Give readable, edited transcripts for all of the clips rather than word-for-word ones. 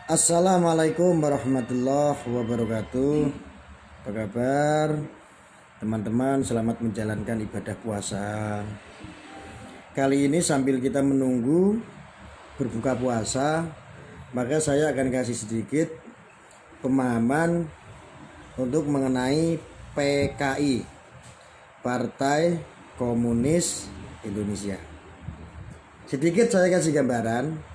Assalamualaikum warahmatullahi wabarakatuh. Apa kabar teman-teman? Selamat menjalankan ibadah puasa. Kali ini sambil kita menunggu berbuka puasa, maka saya akan kasih sedikit pemahaman untuk mengenai PKI, Partai Komunis Indonesia. Sedikit saya kasih gambaran,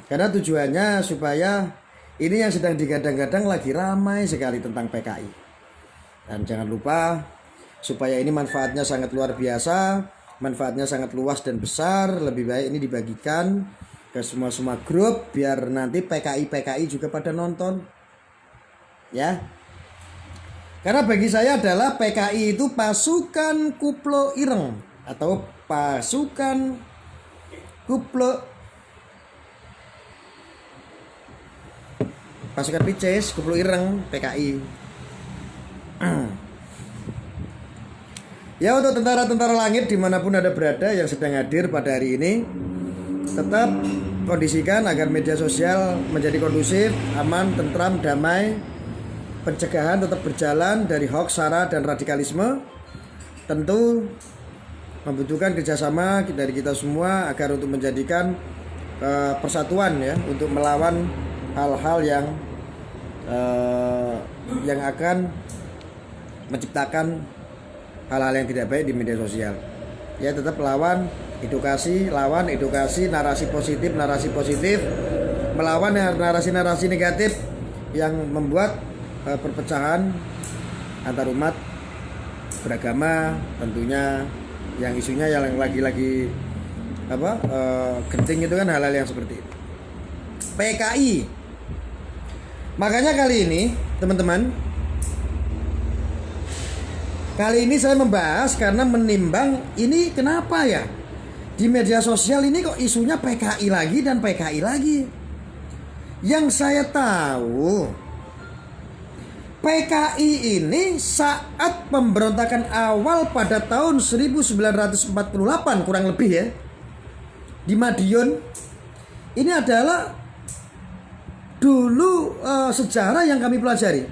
karena tujuannya supaya ini yang sedang digadang-gadang lagi ramai sekali tentang PKI. Dan jangan lupa supaya ini manfaatnya sangat luar biasa, manfaatnya sangat luas dan besar, lebih baik ini dibagikan ke semua grup biar nanti PKI juga pada nonton. Ya. Karena bagi saya adalah PKI itu pasukan Kuplo Ireng atau pasukan pasukan Pices, Kuplo Ireng, PKI. Ya, untuk tentara-tentara langit dimanapun ada berada yang sedang hadir pada hari ini, tetap kondisikan agar media sosial menjadi kondusif, aman, tentram, damai. Pencegahan tetap berjalan dari hoax, sara, dan radikalisme. Tentu membutuhkan kerjasama dari kita semua agar untuk menjadikan persatuan ya, untuk melawan hal-hal yang akan menciptakan hal-hal yang tidak baik di media sosial. Ya, tetap lawan edukasi, narasi positif, melawan narasi negatif yang membuat perpecahan antar umat beragama, tentunya yang isunya yang lagi genting itu kan hal-hal yang seperti itu. PKI. Makanya kali ini teman-teman, kali ini saya membahas karena menimbang ini kenapa ya di media sosial ini kok isunya PKI lagi dan PKI lagi. Yang saya tahu PKI ini saat pemberontakan awal pada tahun 1948 kurang lebih ya, di Madiun, ini adalah dulu sejarah yang kami pelajari.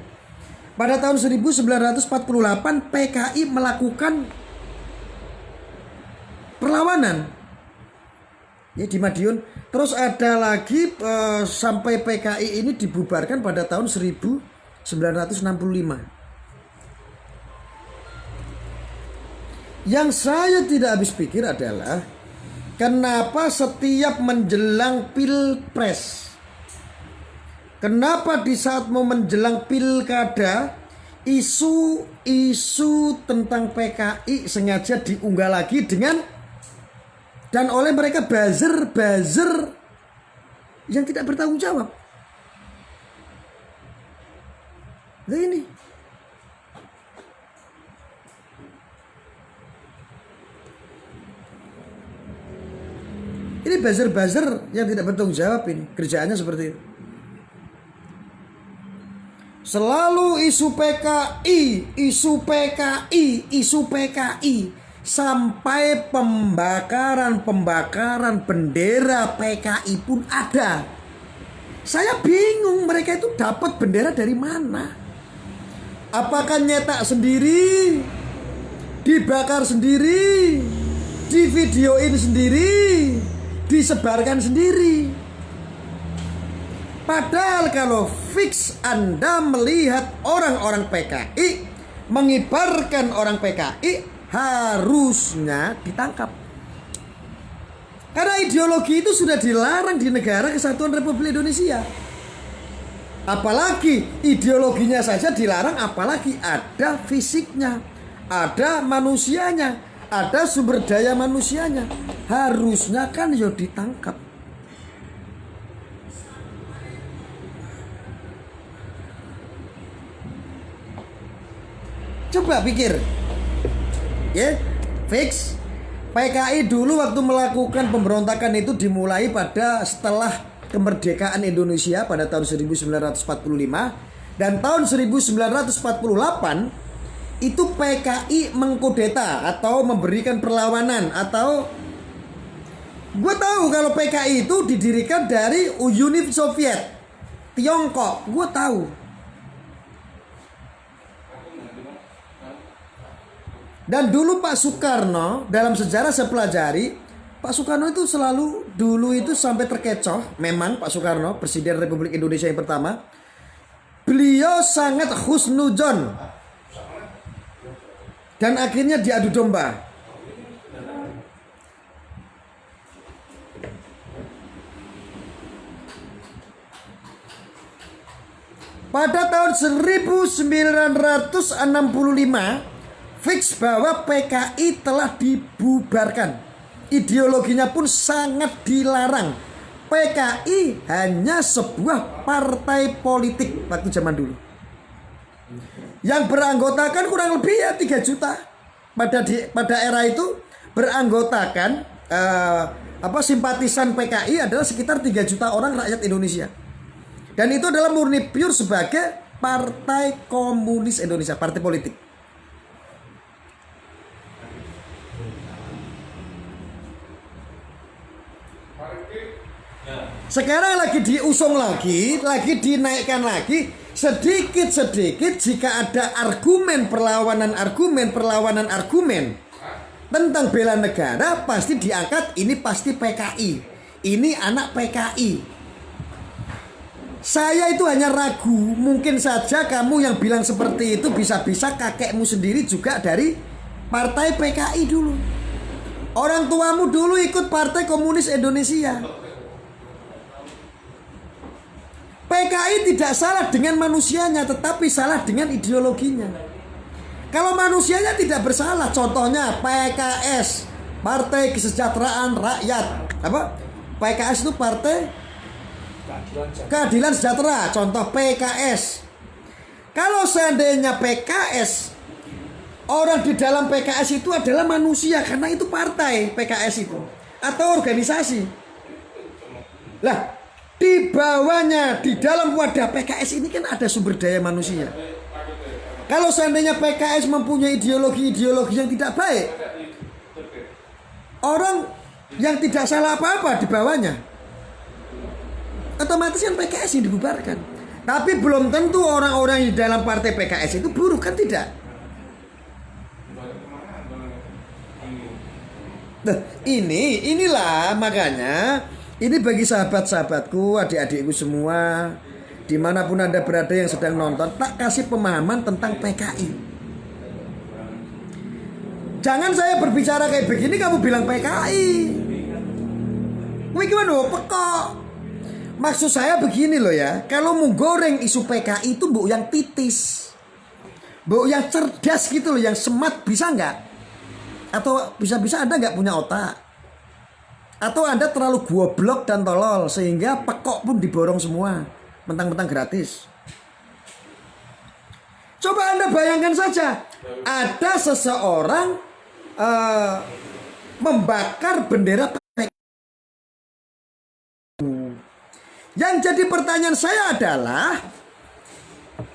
Pada tahun 1948 PKI melakukan perlawanan ya di Madiun. Terus ada lagi sampai PKI ini dibubarkan pada tahun 1965. Yang saya tidak habis pikir adalah kenapa setiap menjelang pilpres, kenapa di saat mau menjelang pilkada isu-isu tentang PKI sengaja diunggah lagi dengan dan oleh mereka buzzer yang tidak bertanggung jawab. Nah ini buzzer yang tidak bertanggung jawab, ini kerjaannya seperti itu. Selalu isu PKI sampai pembakaran bendera PKI pun ada. Saya bingung mereka itu dapat bendera dari mana? Apakah nyetak sendiri, dibakar sendiri, divideoin sendiri, disebarkan sendiri? Padahal kalau fix Anda melihat orang-orang PKI, mengibarkan orang PKI, harusnya ditangkap. Karena ideologi itu sudah dilarang di negara Kesatuan Republik Indonesia. Apalagi ideologinya saja dilarang, apalagi ada fisiknya, ada manusianya, ada sumber daya manusianya. Harusnya kan ya ditangkap. Coba pikir ya, fix PKI dulu waktu melakukan pemberontakan itu dimulai pada setelah kemerdekaan Indonesia pada tahun 1945, dan tahun 1948 itu PKI mengkudeta atau memberikan perlawanan. Atau gue tahu kalau PKI itu didirikan dari Uni Soviet Tiongkok, gue tahu. Dan dulu Pak Soekarno, dalam sejarah saya pelajari, Pak Soekarno itu selalu dulu itu sampai terkecoh. Memang Pak Soekarno, Presiden Republik Indonesia yang pertama, beliau sangat husnuzon. Dan akhirnya diadu domba. Pada tahun 1965 fix bahwa PKI telah dibubarkan. Ideologinya pun sangat dilarang. PKI hanya sebuah partai politik waktu zaman dulu. Yang beranggotakan kurang lebih ya 3 juta. Pada era itu beranggotakan simpatisan PKI adalah sekitar 3 juta orang rakyat Indonesia. Dan itu adalah murni pure sebagai Partai Komunis Indonesia, partai politik. Sekarang lagi diusung lagi dinaikkan lagi. Sedikit-sedikit jika ada argumen perlawanan argumen tentang bela negara, pasti diangkat ini pasti PKI. Ini anak PKI. Saya itu hanya ragu, mungkin saja kamu yang bilang seperti itu bisa-bisa kakekmu sendiri juga dari partai PKI dulu. Orang tuamu dulu ikut Partai Komunis Indonesia. PKI tidak salah dengan manusianya, tetapi salah dengan ideologinya. Kalau manusianya tidak bersalah, contohnya PKS, Partai Kesejahteraan Rakyat. PKS itu Partai Keadilan Sejahtera, contoh PKS. Kalau seandainya PKS, orang di dalam PKS itu adalah manusia, karena itu partai PKS itu atau organisasi. Lah, di bawahnya, di dalam wadah PKS ini kan ada sumber daya manusia. Kalau seandainya PKS mempunyai ideologi yang tidak baik, orang yang tidak salah apa-apa di bawahnya, otomatis kan PKS yang dibubarkan. Tapi belum tentu orang-orang di dalam partai PKS itu buruk, kan tidak. Nah, inilah makanya ini bagi sahabat-sahabatku, adik-adikku semua, dimanapun Anda berada yang sedang nonton, tak kasih pemahaman tentang PKI. Jangan saya berbicara kayak begini kamu bilang PKI. Wih gimana pekok. Maksud saya begini loh ya, kalau mau goreng isu PKI itu mbok yang titis, mbok yang cerdas gitu loh, yang smart, bisa nggak? Atau bisa-bisa Anda nggak punya otak? Atau Anda terlalu goblok dan tolol sehingga pekok pun diborong semua, mentang-mentang gratis. Coba Anda bayangkan saja, ada seseorang membakar bendera PKI. Yang jadi pertanyaan saya adalah,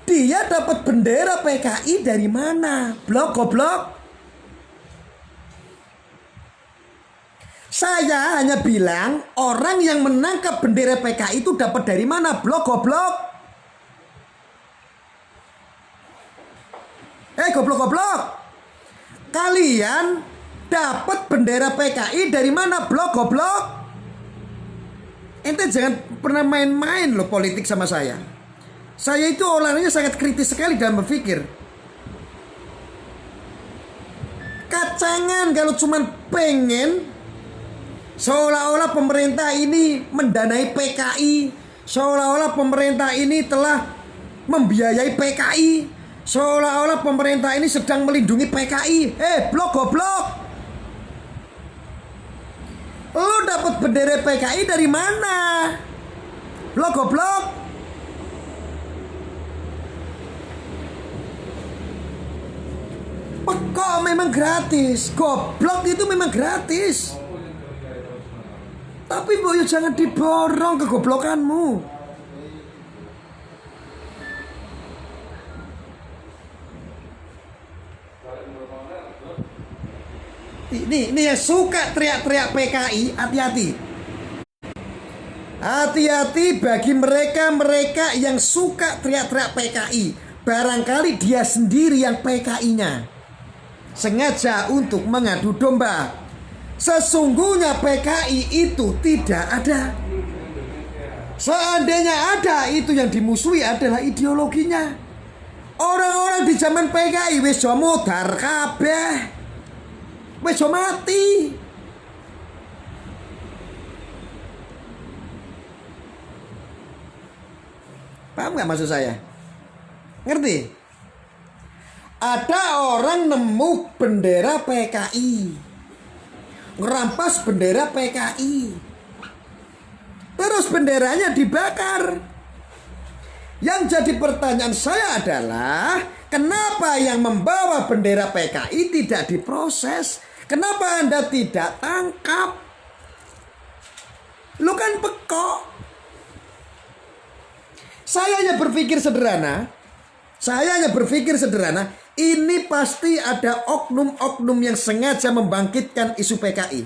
dia dapat bendera PKI dari mana? Goblok. Saya hanya bilang orang yang menangkap bendera PKI itu dapat dari mana? Goblok. Goblok. Kalian dapat bendera PKI dari mana? Goblok. Ente jangan pernah main-main loh politik sama saya. Saya itu orangnya sangat kritis sekali dalam berpikir. Kacangan kalau cuman pengen seolah-olah pemerintah ini mendanai PKI, seolah-olah pemerintah ini telah membiayai PKI, seolah-olah pemerintah ini sedang melindungi PKI. Goblok. Lo dapat bendera PKI dari mana? Goblok. Pekok memang gratis. Goblok itu memang gratis. Tapi boyo jangan diborong kegoblokanmu. Ini yang suka teriak-teriak PKI, hati-hati. Hati-hati bagi mereka-mereka yang suka teriak-teriak PKI. Barangkali dia sendiri yang PKI-nya. Sengaja untuk mengadu domba. Sesungguhnya PKI itu tidak ada. Seandainya ada, itu yang dimusuhi adalah ideologinya. Orang-orang di zaman PKI wis do modar kabeh. Wis do mati. Paham gak maksud saya? Ngerti? Ada orang nemu bendera PKI, ngerampas bendera PKI, terus benderanya dibakar. Yang jadi pertanyaan saya adalah, kenapa yang membawa bendera PKI tidak diproses? Kenapa Anda tidak tangkap? Lu kan pekok. Saya hanya berpikir sederhana. Ini pasti ada oknum-oknum yang sengaja membangkitkan isu PKI.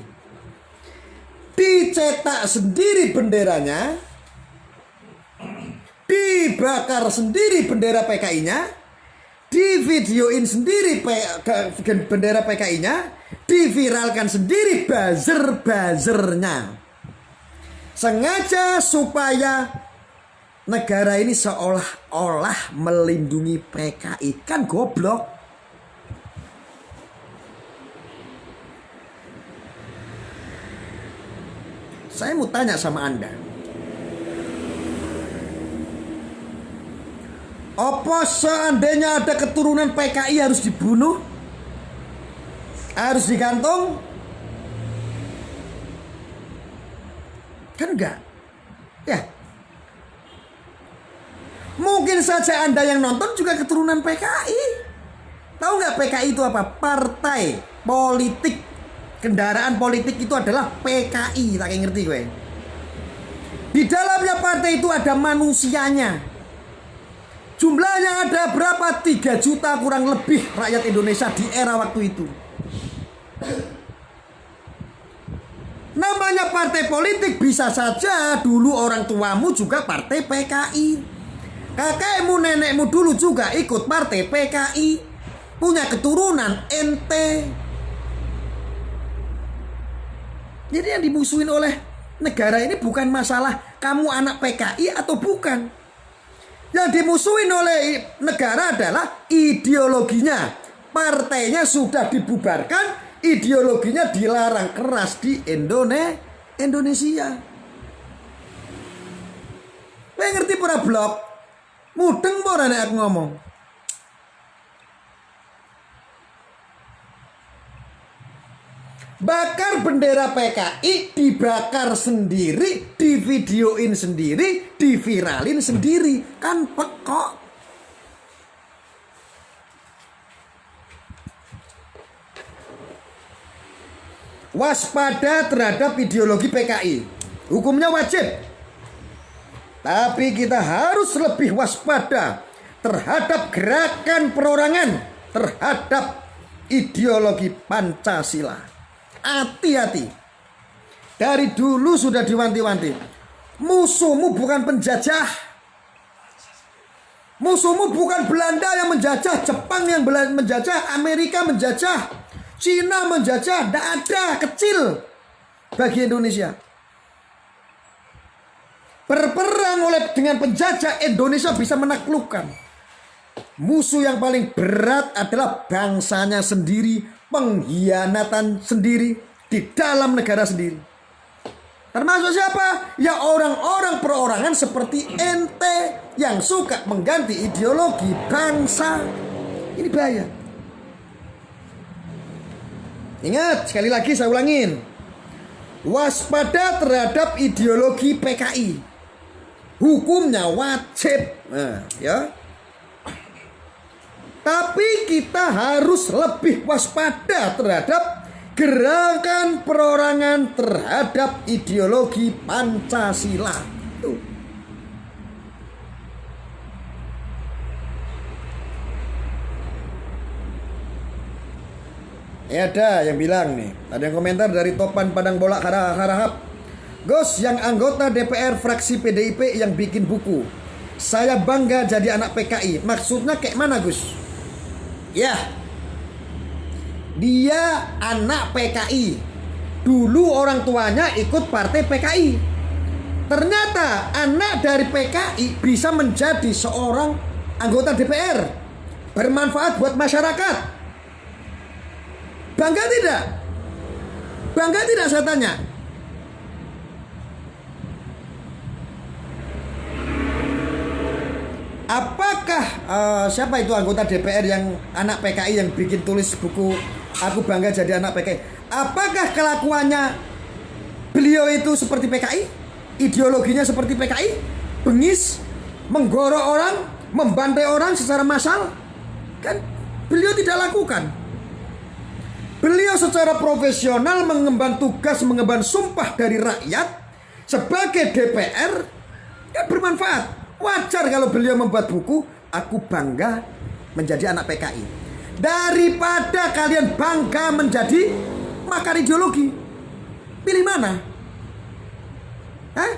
Dicetak sendiri benderanya, dibakar sendiri bendera PKI-nya, divideoin sendiri bendera PKI-nya, diviralkan sendiri buzzer-buzzernya. Sengaja supaya negara ini seolah-olah melindungi PKI. Kan goblok. Saya mau tanya sama Anda, apa seandainya ada keturunan PKI harus dibunuh? Harus digantung? Kan enggak. Ya, mungkin saja Anda yang nonton juga keturunan PKI. Tahu nggak PKI itu apa? Partai politik. Kendaraan politik itu adalah PKI. Tak ngerti gue. Di dalamnya partai itu ada manusianya. Jumlahnya ada berapa? 3 juta kurang lebih rakyat Indonesia di era waktu itu. Namanya partai politik, bisa saja dulu orang tuamu juga partai PKI. Kakekmu, nenekmu dulu juga ikut partai PKI. Punya keturunan ente. Jadi yang dimusuhin oleh negara ini bukan masalah kamu anak PKI atau bukan. Yang dimusuhin oleh negara adalah ideologinya. Partainya sudah dibubarkan, ideologinya dilarang keras di Indonesia. Kowe ngerti para blok? Mudeng ora nek aku ngomong. Bakar bendera PKI, dibakar sendiri, divideoin sendiri, diviralin sendiri. Kan pekok. Waspada terhadap ideologi PKI. Hukumnya wajib. Tapi kita harus lebih waspada terhadap gerakan perorangan terhadap ideologi Pancasila. Hati-hati. Dari dulu sudah diwanti-wanti. Musuhmu bukan penjajah. Musuhmu bukan Belanda yang menjajah, Jepang yang menjajah, Amerika menjajah, Cina menjajah. Tidak ada, kecil bagi Indonesia. Berperang dengan penjajah, Indonesia bisa menaklukkan. Musuh yang paling berat adalah bangsanya sendiri, pengkhianatan sendiri di dalam negara sendiri. Termasuk siapa? Ya orang-orang perorangan seperti ente yang suka mengganti ideologi bangsa. Ini bahaya. Ingat, sekali lagi saya ulangin. Waspada terhadap ideologi PKI. Hukumnya wajib. Nah, ya. Tapi kita harus lebih waspada terhadap gerakan perorangan terhadap ideologi Pancasila. Tuh. Ya ada yang bilang nih, ada yang komentar dari Topan Padang Bolak Harahap. Gus, yang anggota DPR fraksi PDIP yang bikin buku. Saya bangga jadi anak PKI. Maksudnya kayak mana, Gus? Ya, dia anak PKI. Dulu orang tuanya ikut partai PKI. Ternyata anak dari PKI bisa menjadi seorang anggota DPR, bermanfaat buat masyarakat. Bangga tidak? Bangga tidak, saya tanya? Apakah siapa itu anggota DPR yang anak PKI yang bikin tulis buku Aku Bangga Jadi Anak PKI? Apakah kelakuannya beliau itu seperti PKI? Ideologinya seperti PKI? Bengis, menggorok orang, membantai orang secara massal? Kan beliau tidak lakukan. Beliau secara profesional mengemban tugas, mengemban sumpah dari rakyat sebagai DPR, ya bermanfaat. Wajar kalau beliau membuat buku Aku Bangga Menjadi Anak PKI. Daripada kalian bangga menjadi makar ideologi, pilih mana? Hah?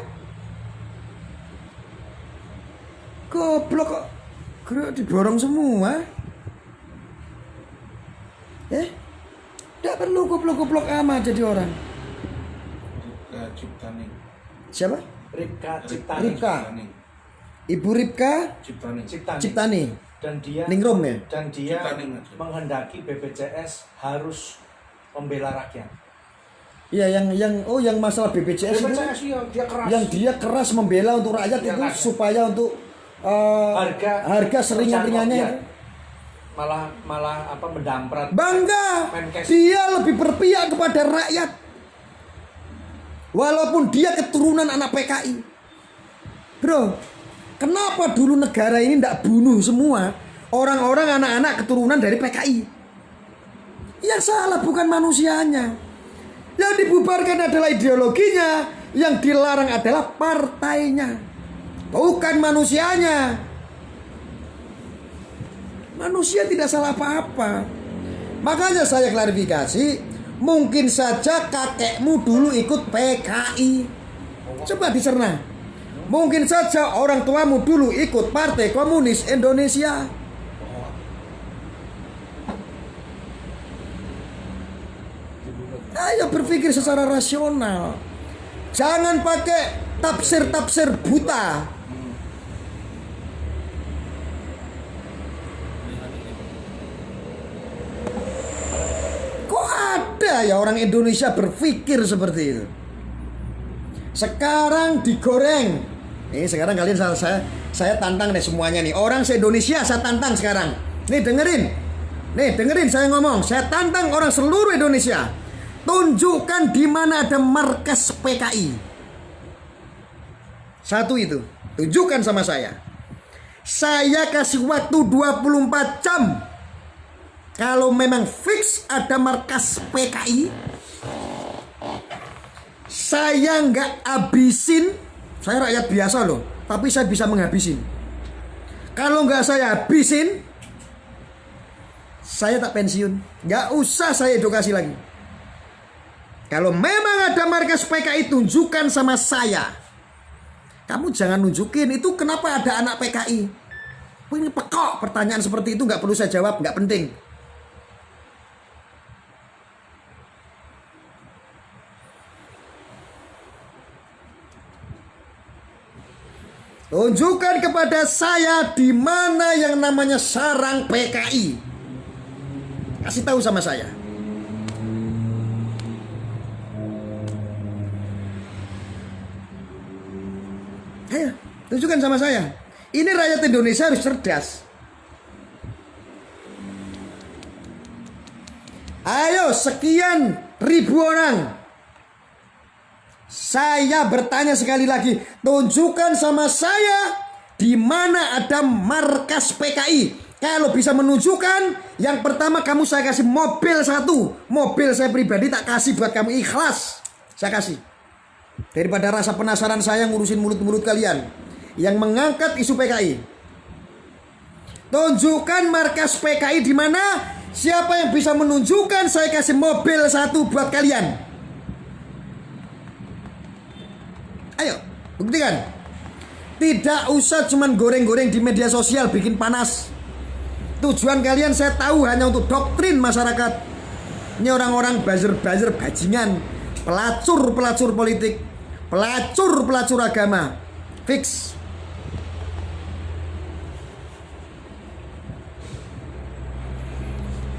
Goblok kok. Kira diborong semua. Tidak perlu goblok-goblok amat jadi orang. Ripka Ciptani. Siapa? Ripka Ciptani. Ripka. Ibu Ripka Ciptani. Dan dia Ningrum ya? Dan dia Ciptani. menghendaki BPJS harus membela rakyat. Iya, yang masalah BPJS itu, iya, dia keras. yang dia keras membela untuk rakyat Dia itu rakyat. supaya untuk harga seringan-ringannya. Ya. Malah apa mendamprat. Bangga, Menkes. dia lebih berpihak kepada rakyat. Walaupun dia keturunan anak PKI. Bro, kenapa dulu negara ini tidak bunuh semua orang-orang anak-anak keturunan dari PKI? Yang salah bukan manusianya. Yang dibubarkan adalah ideologinya, yang dilarang adalah partainya, bukan manusianya. Manusia tidak salah apa-apa. Makanya saya klarifikasi, mungkin saja kakekmu dulu ikut PKI. Coba dicerna. Mungkin saja orang tuamu dulu ikut Partai Komunis Indonesia. Ayo berpikir secara rasional. Jangan pakai tafsir-tafsir buta. Kok ada ya orang Indonesia berpikir seperti itu? Sekarang digoreng. Nih sekarang kalian saya tantang deh semuanya nih. Orang se-Indonesia saya tantang sekarang. Nih dengerin saya ngomong. Saya tantang orang seluruh Indonesia. Tunjukkan di mana ada markas PKI. Satu itu. Tunjukkan sama saya. Saya kasih waktu 24 jam. Kalau memang fix ada markas PKI, saya nggak habisin. Saya rakyat biasa loh, tapi saya bisa menghabisin. Kalau nggak saya habisin, saya tak pensiun. Nggak usah saya edukasi lagi. Kalau memang ada markas PKI, tunjukkan sama saya. Kamu jangan nunjukin itu kenapa ada anak PKI. Ini pekok pertanyaan seperti itu nggak perlu saya jawab, nggak penting. Tunjukkan kepada saya di mana yang namanya sarang PKI. Kasih tahu sama saya. Ayo, tunjukkan sama saya. Ini rakyat Indonesia harus cerdas. Ayo, sekian ribu orang. Saya bertanya sekali lagi, tunjukkan sama saya di mana ada markas PKI. Kalau bisa menunjukkan, yang pertama kamu saya kasih mobil satu. Mobil saya pribadi tak kasih buat kamu, ikhlas. Saya kasih. Daripada rasa penasaran saya ngurusin mulut-mulut kalian yang mengangkat isu PKI. Tunjukkan markas PKI di mana. Siapa yang bisa menunjukkan, saya kasih mobil satu buat kalian. Ayo, buktikan. Tidak usah cuman goreng-goreng di media sosial bikin panas. Tujuan kalian saya tahu hanya untuk doktrin masyarakat. Ini orang-orang buzzer-buzzer bajingan, pelacur-pelacur politik, pelacur-pelacur agama. Fix.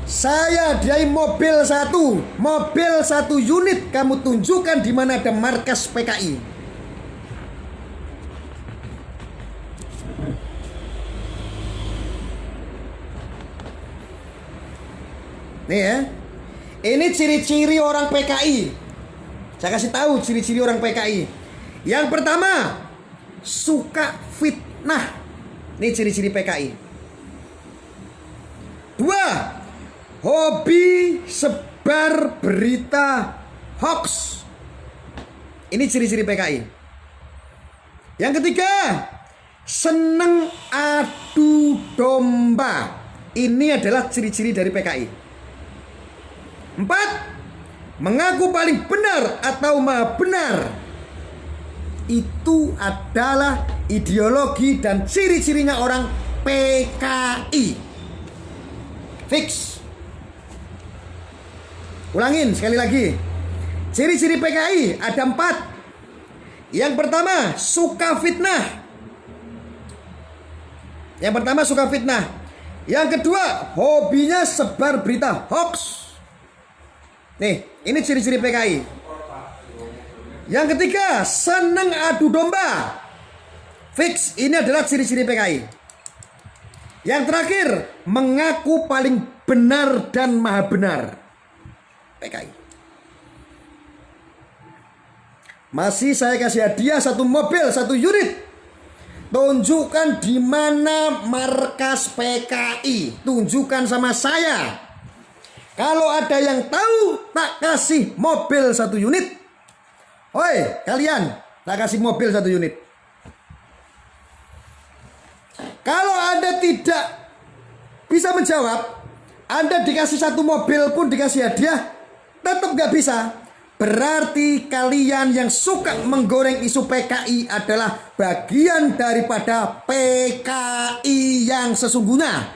Saya hadiahi mobil satu unit. Kamu tunjukkan di mana ada markas PKI. Nih ya, ini ciri-ciri orang PKI. Saya kasih tahu ciri-ciri orang PKI. Yang pertama, suka fitnah. Ini ciri-ciri PKI. Dua, hobi sebar berita hoax. Ini ciri-ciri PKI. Yang ketiga, seneng adu domba. Ini adalah ciri-ciri dari PKI. 4. Mengaku paling benar atau maha benar. Itu adalah ideologi dan ciri-cirinya orang PKI. Fix. Ulangin sekali lagi. Ciri-ciri PKI ada 4. Yang pertama, suka fitnah. Yang kedua, hobinya sebar berita hoax. Nih, ini ciri-ciri PKI. Yang ketiga, seneng adu domba. Fix, ini adalah ciri-ciri PKI. Yang terakhir, mengaku paling benar dan maha benar. PKI. Masih saya kasih hadiah satu mobil, satu unit. Tunjukkan di mana markas PKI. Tunjukkan sama saya. Kalau ada yang tahu, tak kasih mobil satu unit. Oi, kalian, tak kasih mobil satu unit. Kalau Anda tidak bisa menjawab, Anda dikasih satu mobil pun dikasih hadiah, tetap gak bisa. Berarti kalian yang suka menggoreng isu PKI adalah bagian daripada PKI yang sesungguhnya.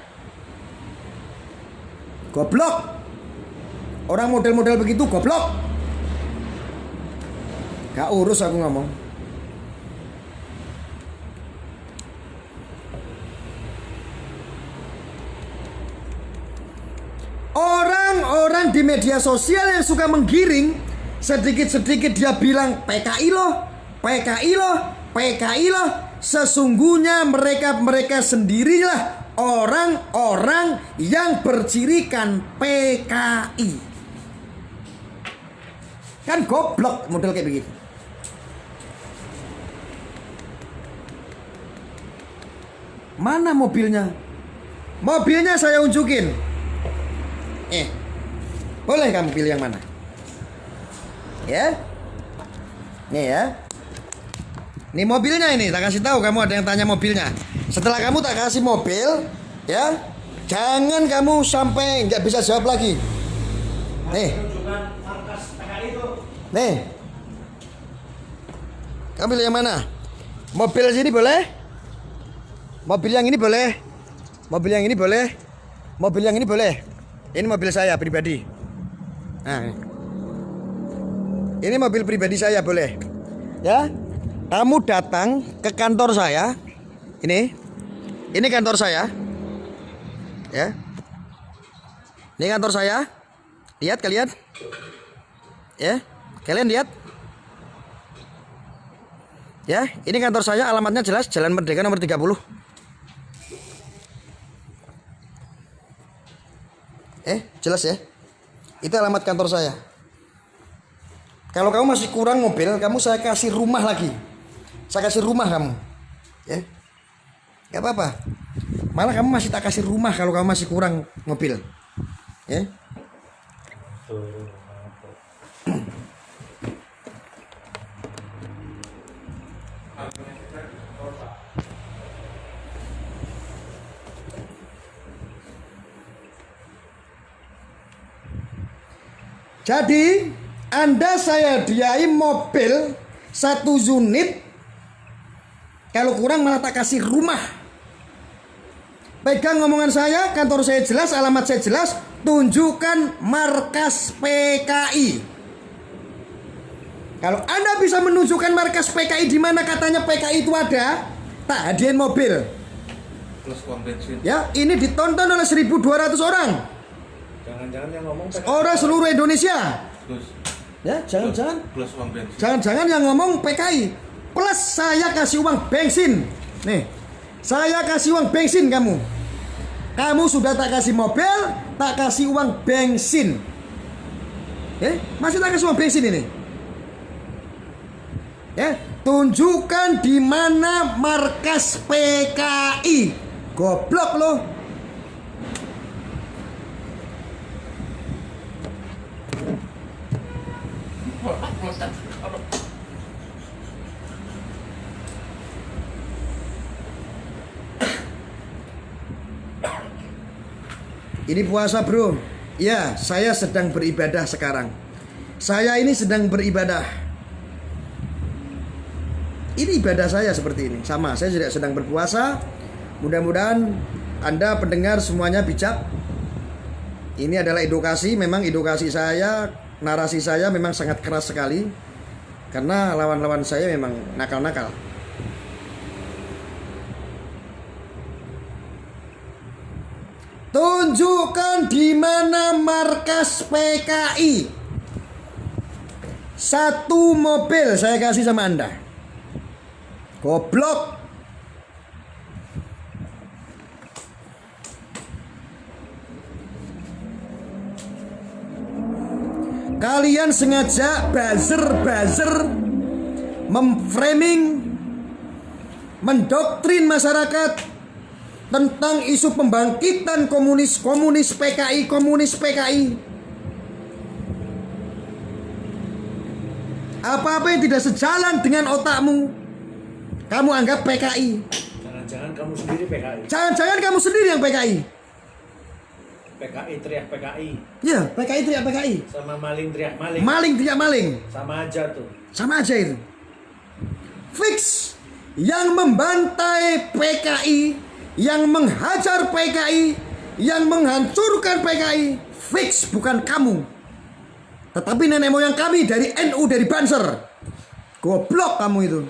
Goblok. Orang model-model begitu goblok. Gak urus aku ngomong. Orang-orang di media sosial yang suka menggiring, sedikit-sedikit dia bilang PKI loh, PKI loh, PKI loh. Sesungguhnya mereka sendirilah orang-orang yang bercirikan PKI. Kan goblok model kayak begitu. Mana mobilnya? Mobilnya saya unjukin. Boleh kamu pilih yang mana? Ya. Nih ya. Ini mobilnya ini, tak kasih tahu kamu ada yang tanya mobilnya. Setelah kamu tak kasih mobil, ya, jangan kamu sampai nggak bisa jawab lagi. Nih. Nih. Kamu pilih yang mana? Mobil sini boleh? Mobil yang ini boleh? Mobil yang ini boleh? Mobil yang ini boleh? Ini mobil saya pribadi. Nah, ini mobil pribadi saya boleh? Ya? Kamu datang ke kantor saya. Ini kantor saya. Ya. Ini kantor saya. Lihat kalian. Ya. Kalian lihat. Ya, ini kantor saya, alamatnya jelas, Jalan Merdeka nomor 30. Jelas ya. Itu alamat kantor saya. Kalau kamu masih kurang mobil, kamu saya kasih rumah lagi. Saya kasih rumah kamu. Ya. Gak apa-apa. Malah kamu masih tak kasih rumah kalau kamu masih kurang mobil. Ya. Jadi, Anda saya hadiahi mobil 1 unit, kalau kurang malah tak kasih rumah. Pegang ngomongan saya, kantor saya jelas, alamat saya jelas, tunjukkan markas PKI. Kalau Anda bisa menunjukkan markas PKI di mana katanya PKI itu ada, tak hadiahin mobil. Plus uang bensin. Ya, ini ditonton oleh 1.200 orang. Jangan-jangan yang ngomong PKI. Orang seluruh Indonesia. Plus Ya, jangan-jangan. plus uang bensin. Jangan-jangan yang ngomong PKI. Plus saya kasih uang bensin. Nih, saya kasih uang bensin kamu. Kamu sudah tak kasih mobil, tak kasih uang bensin. Masih tak kasih uang bensin ini. Tunjukkan di mana markas PKI. Goblok loh. Ini puasa bro. Ya, saya sedang beribadah sekarang. Saya ini sedang beribadah. Ini ibadah saya seperti ini. Sama, saya juga sedang berpuasa. Mudah-mudahan Anda pendengar semuanya bijak. Ini adalah edukasi. Memang edukasi saya, narasi saya memang sangat keras sekali. Karena lawan-lawan saya memang nakal-nakal. Tunjukkan di mana markas PKI. 1 mobil saya kasih sama Anda. Goblok. Kalian sengaja buzzer memframing, mendoktrin masyarakat tentang isu pembangkitan komunis PKI. Apa-apa yang tidak sejalan dengan otakmu, kamu anggap PKI. Jangan-jangan kamu sendiri PKI. Jangan-jangan kamu sendiri yang PKI. PKI teriak PKI. Ya, PKI teriak PKI. Sama maling teriak maling. Maling teriak maling. Sama aja tuh. Sama aja itu. Fix. Yang membantai PKI, yang menghajar PKI, yang menghancurkan PKI, fix bukan kamu, tetapi nenek moyang kami dari NU, dari Banser. Goblok kamu itu.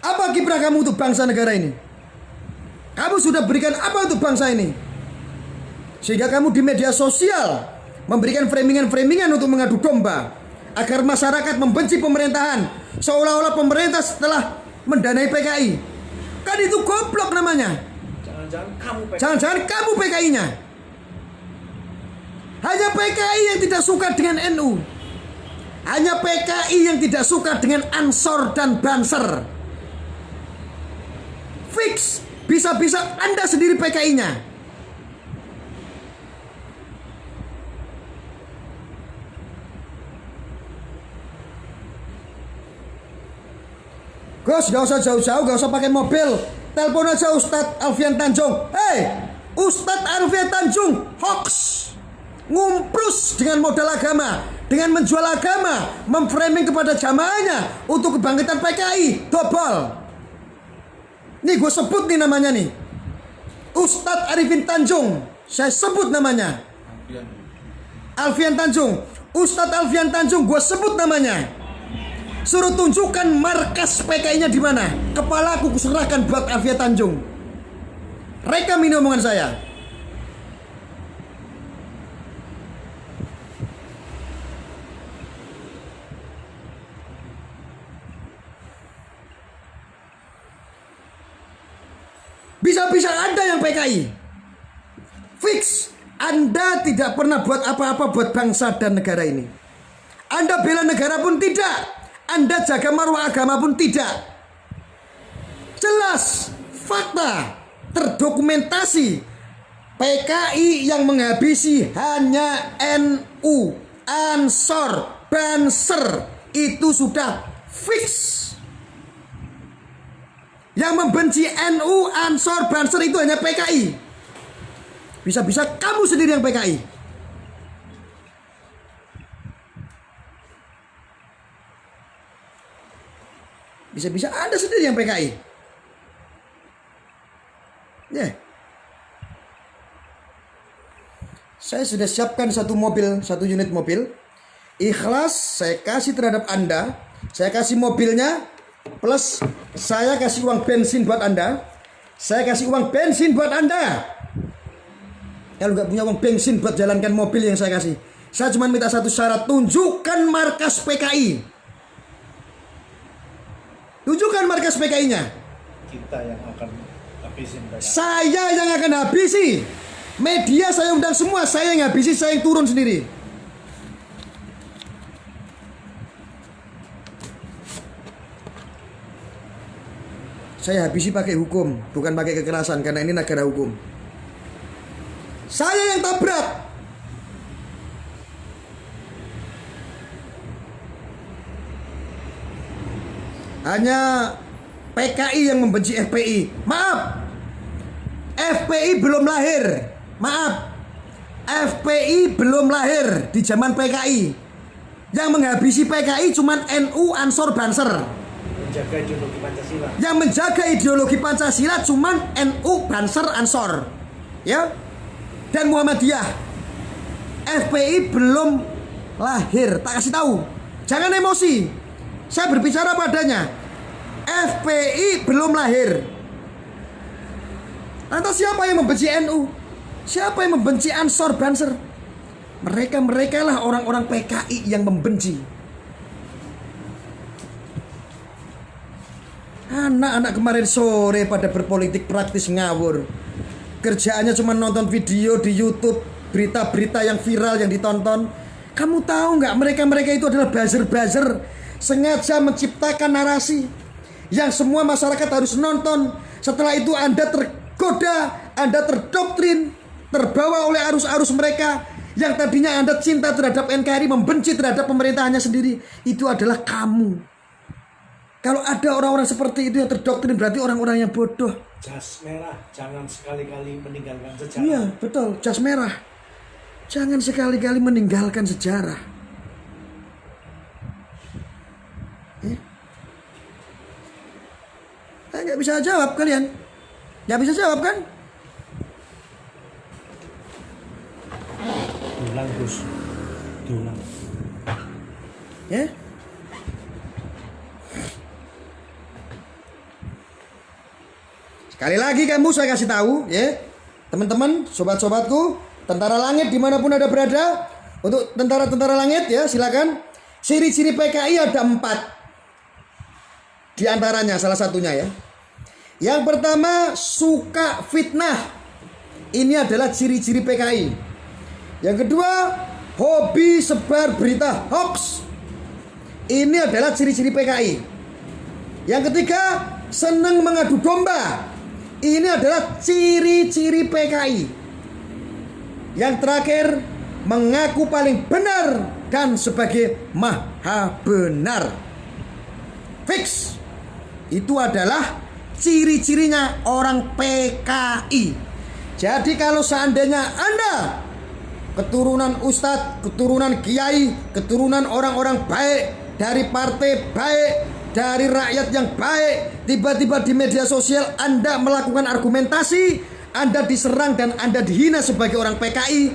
Apa kiprah kamu untuk bangsa negara ini? Kamu sudah berikan apa untuk bangsa ini? Sehingga kamu di media sosial memberikan framingan-framingan untuk mengadu domba agar masyarakat membenci pemerintahan, seolah-olah pemerintah setelah mendanai PKI. Kan itu goblok namanya. Jangan-jangan kamu PKI. Jangan-jangan kamu PKI-nya. Hanya PKI yang tidak suka dengan NU. Hanya PKI yang tidak suka dengan Ansor dan Banser. Fix. Bisa-bisa Anda sendiri PKI-nya. Gus, gak usah jauh-jauh, gak usah pakai mobil. Telepon aja Ustadz Alfian Tanjung. Ustadz Alfian Tanjung hoax, ngumprus dengan modal agama, dengan menjual agama, memframing kepada jamaahnya untuk kebangkitan PKI, dobol. Nih gue sebut nih namanya nih, Ustadz Arifin Tanjung, saya sebut namanya. Alfian Tanjung, Ustadz Alfian Tanjung, gue sebut namanya. Suruh tunjukkan markas PKI-nya di mana. Kepala aku kuserahkan buat Alfian Tanjung. Rekam ini omongan saya. Bisa-bisa Anda yang PKI. Fix. Anda tidak pernah buat apa-apa buat bangsa dan negara ini. Anda bela negara pun tidak. Anda jaga marwah agama pun tidak. Jelas, fakta, terdokumentasi. PKI yang menghabisi hanya NU, Ansor, Banser. Itu sudah fix. Yang membenci NU, Ansor, Banser itu hanya PKI. Bisa-bisa kamu sendiri yang PKI. Bisa-bisa Anda sendiri yang PKI. Ya. Saya sudah siapkan satu unit mobil. Ikhlas saya kasih terhadap Anda. Saya kasih mobilnya plus saya kasih uang bensin buat Anda. Saya kasih uang bensin buat Anda. Kalau nggak punya uang bensin buat jalankan mobil yang saya kasih, saya cuma minta satu syarat, tunjukkan markas PKI. Tunjukkan markas PKI-nya. Kita yang akan habisin PKI. Saya yang akan habisi. Media saya undang semua, saya yang habisi, saya yang turun sendiri. Saya habisi pakai hukum, bukan pakai kekerasan, karena ini negara hukum. Saya yang tabrak. Hanya PKI yang membenci FPI. Maaf, FPI belum lahir. Maaf, FPI belum lahir di zaman PKI. Yang menghabisi PKI cuman NU, Ansor, Banser. Menjaga ideologi Pancasila. Yang menjaga ideologi Pancasila cuman NU, Banser, Ansor. Ya. Dan Muhammadiyah. FPI belum lahir. Tak kasih tahu. Jangan emosi. Saya berbicara padanya. FPI belum lahir. Lantas siapa yang membenci NU? Siapa yang membenci Ansor, Banser? Mereka lah orang-orang PKI yang membenci. Anak-anak kemarin sore pada berpolitik praktis ngawur. Kerjaannya cuma nonton video di YouTube, berita-berita yang viral yang ditonton. Kamu tahu nggak mereka itu adalah buzzer-buzzer, sengaja menciptakan narasi yang semua masyarakat harus nonton. Setelah itu Anda tergoda, Anda terdoktrin, terbawa oleh arus-arus mereka. Yang tadinya Anda cinta terhadap NKRI, membenci terhadap pemerintahannya sendiri. Itu adalah kamu. Kalau ada orang-orang seperti itu yang terdoktrin, berarti orang-orang yang bodoh. Jas merah, jangan sekali-kali meninggalkan sejarah. Iya, betul, jas merah. Jangan sekali-kali meninggalkan sejarah. Saya nggak bisa jawab kalian. Nggak bisa jawab kan? Diulang Gus, diulang. Ya. Sekali lagi kamu saya kasih tahu, ya, teman-teman, sobat-sobatku, tentara langit dimanapun ada berada, untuk tentara-tentara langit ya silakan. Ciri-ciri PKI ada 4. Di antaranya salah satunya ya. Yang pertama, suka fitnah. Ini adalah ciri-ciri PKI. Yang kedua, hobi sebar berita hoax. Ini adalah ciri-ciri PKI. Yang ketiga, senang mengadu domba. Ini adalah ciri-ciri PKI. Yang terakhir, mengaku paling benar dan sebagai maha benar. Fix. Itu adalah ciri-cirinya orang PKI. Jadi kalau seandainya Anda keturunan ustadz, keturunan kiai, keturunan orang-orang baik, dari partai baik, dari rakyat yang baik, tiba-tiba di media sosial Anda melakukan argumentasi, Anda diserang dan Anda dihina sebagai orang PKI,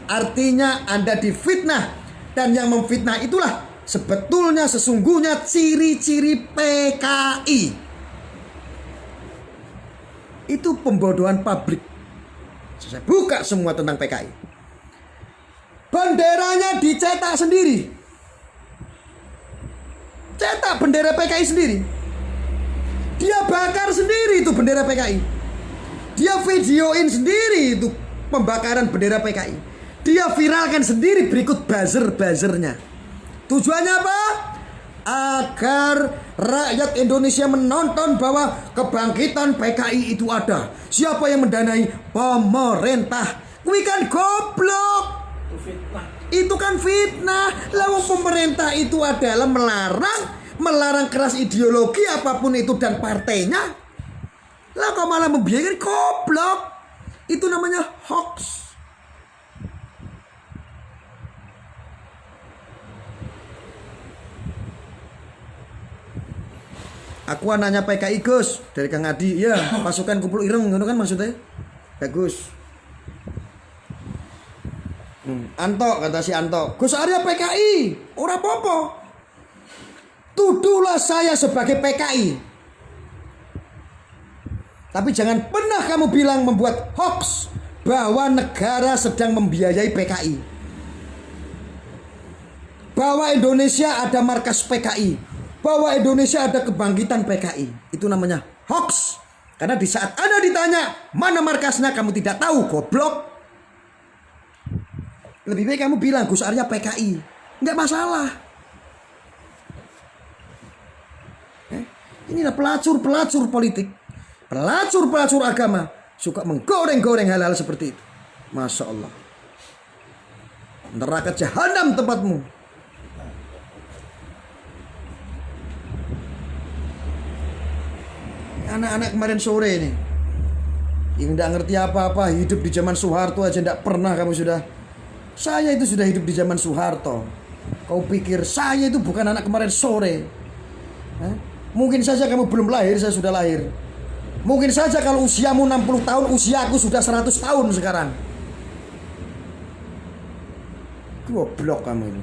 artinya Anda difitnah. Dan yang memfitnah itulah sebetulnya sesungguhnya ciri-ciri PKI. Itu pembodohan pabrik. Saya buka semua tentang PKI. Benderanya dicetak sendiri. Cetak bendera PKI sendiri. Dia bakar sendiri itu bendera PKI. Dia videoin sendiri itu pembakaran bendera PKI. Dia viralkan sendiri berikut buzzer-buzzernya. Tujuannya apa? Agar rakyat Indonesia menonton bahwa kebangkitan PKI itu ada. Siapa yang mendanai? Pemerintah. Kuwi kan goblok. Itu fitnah. Itu kan fitnah. Lalu pemerintah itu adalah melarang keras ideologi apapun itu dan partainya. Lah kok malah membiarkan, goblok. Itu namanya hoax. Aku anaknya PKI Gus dari Kang Adi. Ya, pasukan kumpul ireng ngono kan maksudnya. Bagus. Anto kata si Anto, Gus Arya PKI, ora apa-apa. Tuduhlah saya sebagai PKI. Tapi jangan pernah kamu bilang membuat hoax bahwa negara sedang membiayai PKI. Bahwa Indonesia ada markas PKI. Bahwa Indonesia ada kebangkitan PKI. Itu namanya hoax. Karena di saat Anda ditanya mana markasnya kamu tidak tahu, goblok. Lebih baik kamu bilang Gus Arya PKI. Enggak masalah. Inilah pelacur-pelacur politik. Pelacur-pelacur agama. Suka menggoreng-goreng hal-hal seperti itu. Masya Allah. Neraka jahanam tempatmu. Anak-anak kemarin sore ini yang tidak ngerti apa-apa, hidup di zaman Soeharto aja tidak pernah kamu sudah. Saya itu sudah hidup di zaman Soeharto. Kau pikir saya itu bukan anak kemarin sore? Mungkin saja kamu belum lahir, saya sudah lahir. Mungkin saja kalau usiamu 60 tahun, usiaku sudah 100 tahun sekarang. Goblok kamu ini.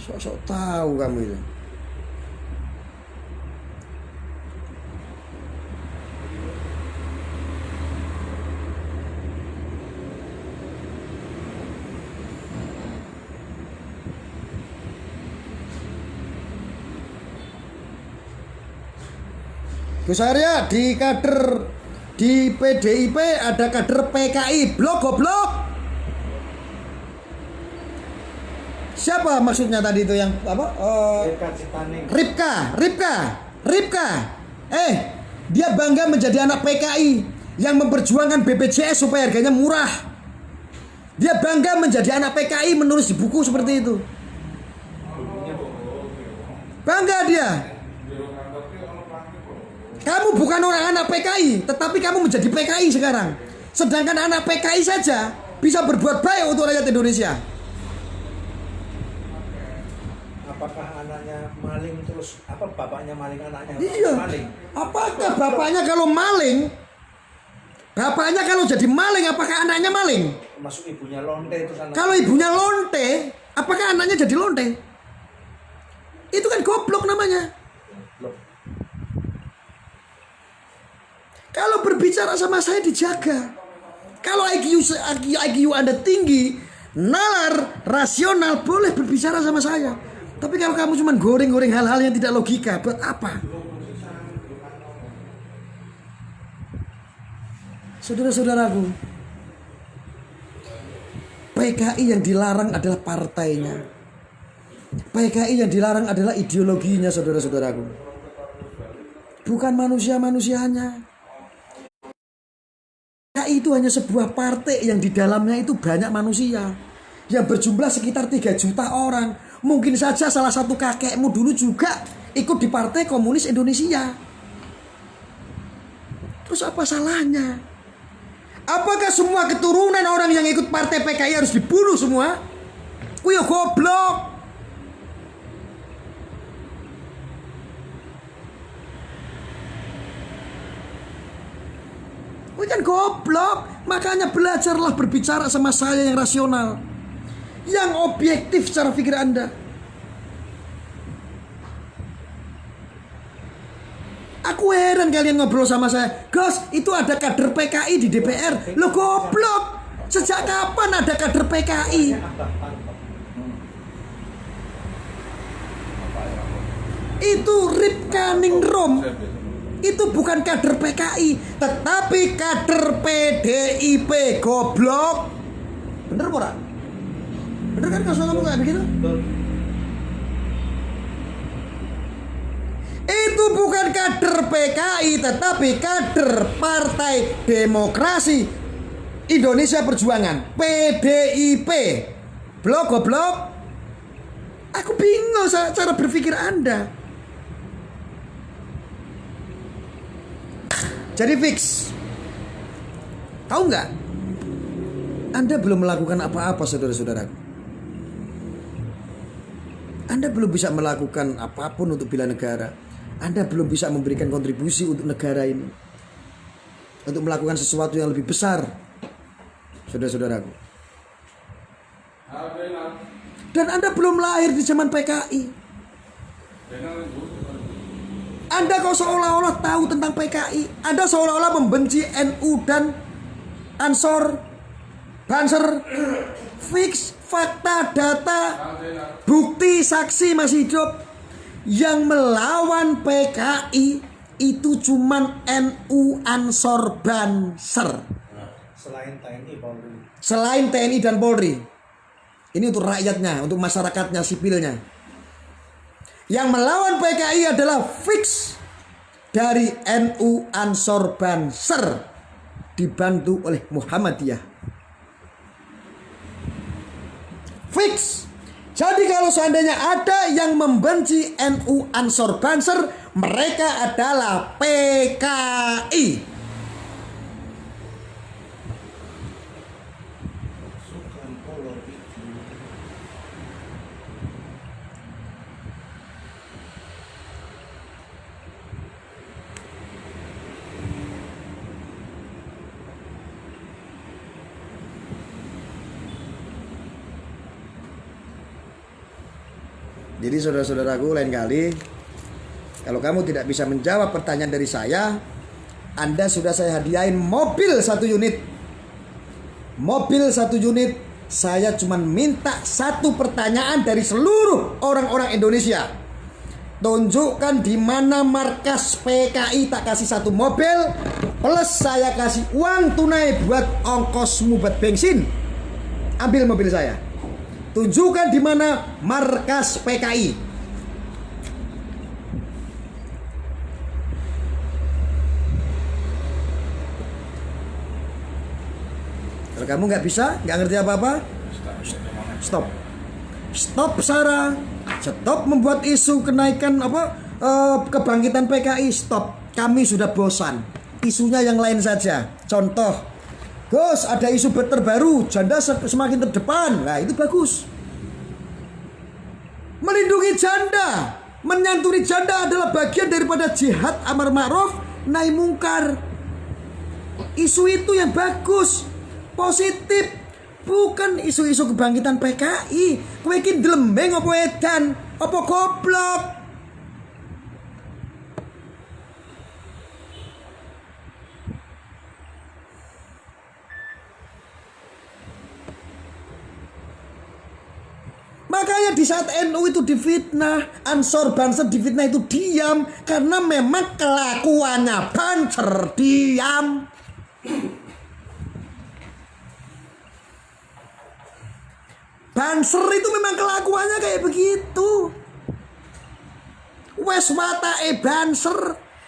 Sok-sok tahu kamu itu. Gus Arya di kader di PDIP ada kader PKI, blok goblok. Siapa maksudnya tadi itu yang apa? Ripka. Dia bangga menjadi anak PKI yang memperjuangkan BPJS supaya harganya murah. Dia bangga menjadi anak PKI menulis di buku seperti itu. Bangga dia. Kamu bukan orang anak PKI, tetapi kamu menjadi PKI sekarang. Sedangkan anak PKI saja bisa berbuat baik untuk rakyat Indonesia. Apakah anaknya maling terus bapaknya maling, anaknya iya. maling? Apakah bapaknya kalau maling? Bapaknya kalau jadi maling, apakah anaknya maling? Masuk ibunya lonte itu sana. Kalau ibunya lonte, apakah anaknya jadi lonte? Itu kan goblok namanya. Kalau berbicara sama saya dijaga. Kalau IQ Anda tinggi, nalar, rasional, boleh berbicara sama saya. Tapi kalau kamu cuma goreng-goreng hal-hal yang tidak logika, buat apa? Saudara-saudaraku, PKI yang dilarang adalah partainya. PKI yang dilarang adalah ideologinya, saudara-saudaraku. Bukan manusia-manusianya. PKI itu hanya sebuah partai yang di dalamnya itu banyak manusia yang berjumlah sekitar 3 juta orang. Mungkin saja salah satu kakekmu dulu juga ikut di Partai Komunis Indonesia. Terus apa salahnya? Apakah semua keturunan orang yang ikut partai PKI harus dibunuh semua? Kuyo goblok. Kan goblok. Makanya belajarlah berbicara sama saya yang rasional, yang objektif secara pikir Anda. Aku heran kalian ngobrol sama saya, Gus, itu ada kader PKI di DPR. Lo goblok. Sejak kapan ada kader PKI? Itu Ripka Ningrum. Itu bukan kader PKI, tetapi kader PDIP, goblok. Bener pora? Bener kan kalau kamu kayak begitu? Itu bukan kader PKI, tetapi kader Partai Demokrasi Indonesia Perjuangan, PDIP. Blok goblok. Aku bingung cara berpikir Anda. Jadi fix. Tahu nggak? Anda belum melakukan apa-apa, saudara-saudaraku. Anda belum bisa melakukan apapun untuk bela negara. Anda belum bisa memberikan kontribusi untuk negara ini, untuk melakukan sesuatu yang lebih besar, saudara-saudaraku. Dan Anda belum lahir di zaman PKI. Anda kok seolah-olah tahu tentang PKI. Anda seolah-olah membenci NU dan Ansor, Banser. Fix, fakta, data, bukti, saksi masih hidup. Yang melawan PKI itu cuman NU, Ansor, Banser. Selain TNI Polri. Selain TNI dan Polri. Ini untuk rakyatnya, untuk masyarakatnya, sipilnya. Yang melawan PKI adalah fix dari NU, Ansor, Banser, dibantu oleh Muhammadiyah. Fix. Jadi kalau seandainya ada yang membenci NU, Ansor, Banser, mereka adalah PKI. Jadi saudara-saudaraku, lain kali kalau kamu tidak bisa menjawab pertanyaan dari saya, Anda sudah saya hadiahin mobil 1 unit. Mobil 1 unit. Saya cuma minta 1 pertanyaan dari seluruh orang-orang Indonesia. Tunjukkan di mana markas PKI, tak kasih 1 mobil, plus saya kasih uang tunai buat ongkosmu buat bensin. Ambil mobil saya. Tunjukkan di mana markas PKI. Kalau kamu nggak bisa, nggak ngerti apa-apa, stop. Stop Sarah. Stop membuat isu kenaikan kebangkitan PKI. Stop. Kami sudah bosan. Isunya yang lain saja. Contoh, Gus, ada isu terbaru, janda semakin terdepan. Nah, itu bagus. Melindungi janda, menyantuni janda adalah bagian daripada jihad amar ma'ruf nahi mungkar. Isu itu yang bagus, positif, bukan isu-isu kebangkitan PKI. Kowe iki dlembeng apa edan, apa goblok? Makanya di saat NU itu difitnah, Ansor, Banser difitnah, itu diam. Karena memang kelakuannya Banser, diam. Banser itu memang kelakuannya kayak begitu. Wes watake Banser,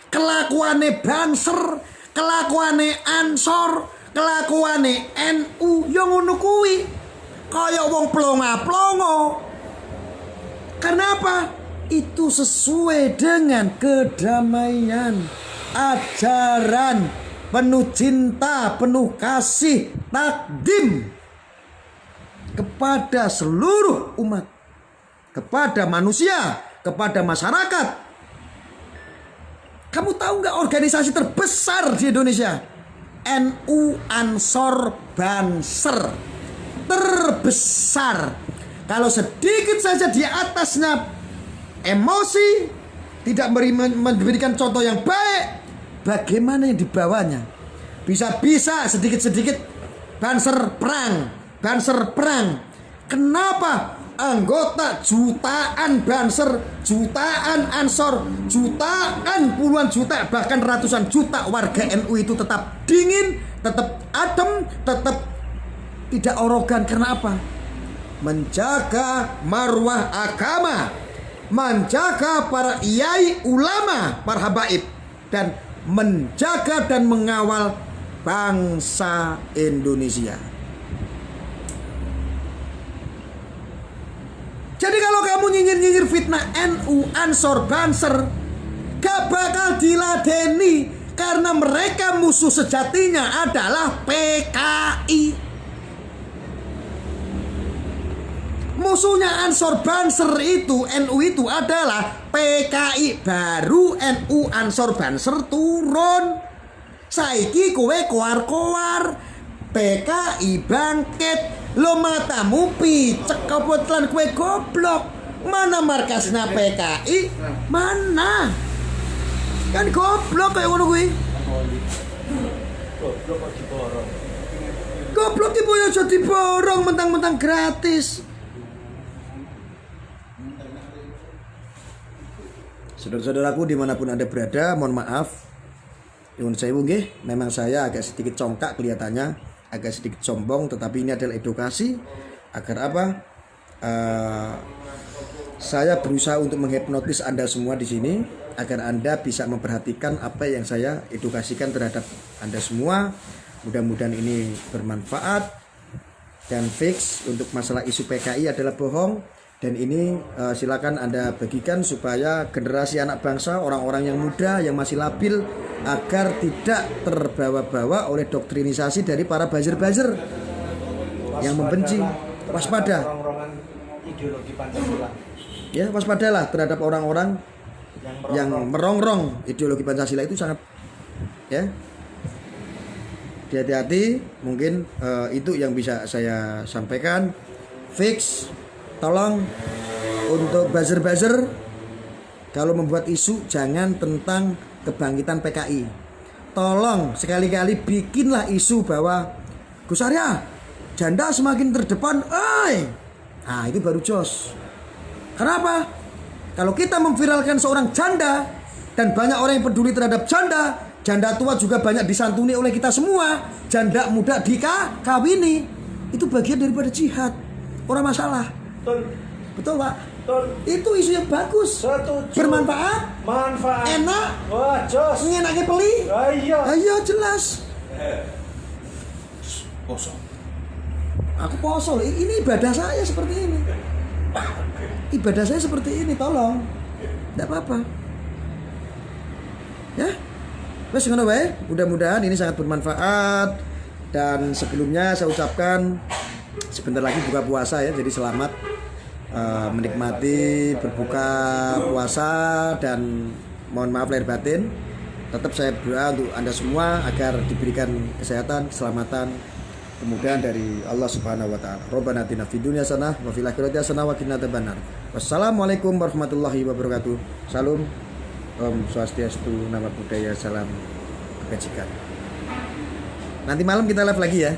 kelakuane Banser, kelakuane Ansor, kelakuane NU, yo ngono kuwi. Kayak wong plonga-plongo. Karena apa? Itu sesuai dengan kedamaian, ajaran penuh cinta, penuh kasih, takdim kepada seluruh umat, kepada manusia, kepada masyarakat. Kamu tahu nggak organisasi terbesar di Indonesia? NU, Ansor, Banser. Terbesar. Kalau sedikit saja di atasnya emosi, tidak memberikan contoh yang baik, bagaimana yang di bawahnya? Bisa-bisa sedikit-sedikit Banser perang, Banser perang. Kenapa anggota jutaan Banser, jutaan Ansor, jutaan, puluhan juta, bahkan ratusan juta warga NU itu tetap dingin, tetap adem, tetap tidak arogan? Karena apa? Menjaga marwah agama, menjaga para kiai ulama, para habaib, dan menjaga dan mengawal bangsa Indonesia. Jadi kalau kamu nyinyir-nyinyir fitnah NU, Ansor, Banser, gak bakal diladeni, karena mereka musuh sejatinya adalah PKI. Musuhnya Ansor Banser itu, NU itu adalah PKI. Baru NU Ansor Banser turun. Saiki kowe koar-koar, PKI bangkit. Lo matamu picek kebetulan kowe goblok. Mana markasnya PKI? Mana? Kan goblok kayak ngono kuwi. Goblok kok diborong. Goblok tipe yo aja diborong mentang-mentang gratis. Saudara-saudaraku dimanapun Anda berada, mohon maaf. Nyuwun sewu nggih, memang saya agak sedikit congkak kelihatannya, agak sedikit sombong, tetapi ini adalah edukasi agar apa? Saya berusaha untuk menghipnotis Anda semua di sini agar Anda bisa memperhatikan apa yang saya edukasikan terhadap Anda semua. Mudah-mudahan ini bermanfaat dan fix untuk masalah isu PKI adalah bohong. Dan ini silakan Anda bagikan supaya generasi anak bangsa, orang-orang yang muda yang masih labil agar tidak terbawa-bawa oleh doktrinisasi dari para buzzer-buzzer yang membenci. Waspada. Orang-orangan ideologi Pancasila. Ya, waspadalah terhadap orang-orang yang merongrong ideologi Pancasila itu sangat ya. Hati-hati, mungkin itu yang bisa saya sampaikan. Fix. Tolong untuk buzzer-buzzer kalau membuat isu jangan tentang kebangkitan PKI. Tolong sekali-kali bikinlah isu bahwa Gus Arya janda semakin terdepan. Nah itu baru jos. Kenapa? Kalau kita memviralkan seorang janda dan banyak orang yang peduli terhadap janda, janda tua juga banyak disantuni oleh kita semua, janda muda dikawini, itu bagian daripada jihad. Orang masalah. Betul Pak. Betul. Itu isu yang bagus. Setuju. Bermanfaat. Manfaat. Enak. Wah, jos. Ngenake peli. Iya. Ayo jelas. Kosong. Aku poso. Ini ibadah saya seperti ini. Ibadah saya seperti ini, tolong. Tidak apa-apa. Ya. Wes ngono wae. Mudah-mudahan ini sangat bermanfaat. Dan sebelumnya saya ucapkan sebentar lagi buka puasa ya, jadi selamat menikmati berbuka puasa dan mohon maaf lahir batin. Tetap saya berdoa untuk Anda semua agar diberikan kesehatan, keselamatan, kemudahan dari Allah Subhanahu wa taala. Rabbana atina fid dunya hasanah wa fil akhirati hasanah wa qina adzabannar. Wassalamualaikum warahmatullahi wabarakatuh. Salam. Om Swastiastu, Namo Buddhaya, salam kebajikan. Nanti malam kita live lagi ya.